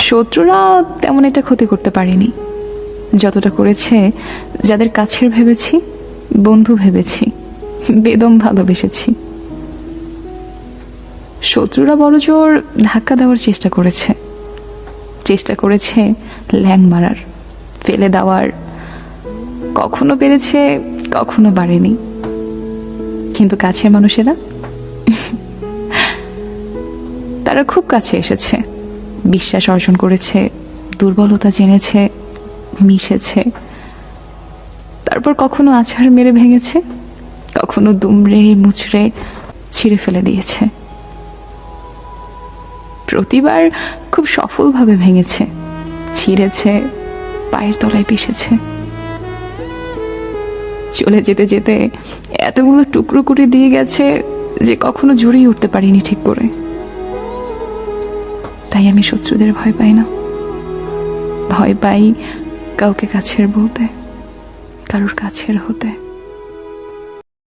শত্রুরা তেমন একটা ক্ষতি করতে পারেনি, যতটা করেছে যাদের কাছের ভেবেছি, বন্ধু ভেবেছি, বেদম ভালোবেসেছি। শত্রুরা বড়জোর ধাক্কা দেওয়ার চেষ্টা করেছে ল্যাং মারার, ফেলে দেওয়ার, কখনো পেরেছে কখনো পারেনি। কিন্তু কাছের মানুষেরা তারা খুব কাছে এসেছে, বিশ্বাস অর্জন করেছে, দুর্বলতা জেনেছে, মিশেছে, তারপর কখনো আছাড় মেরে ভেঙেছে, কখনো দুমড়ে মুচড়ে ছিঁড়ে ফেলে দিয়েছে। প্রতিবার খুব সফলভাবে ভেঙেছে, ছিঁড়েছে, পায়ের তলায় পিষেছে। চলে যেতে যেতে এতগুলো টুকরো করে দিয়ে গেছে যে কখনো জড়িয়ে উঠতে পারিনি ঠিক করে। তাই আমি শত্রুদের ভয় পাই না, ভয় পাই কাউকে কাছের বলতে, কারোর কাছের হতে।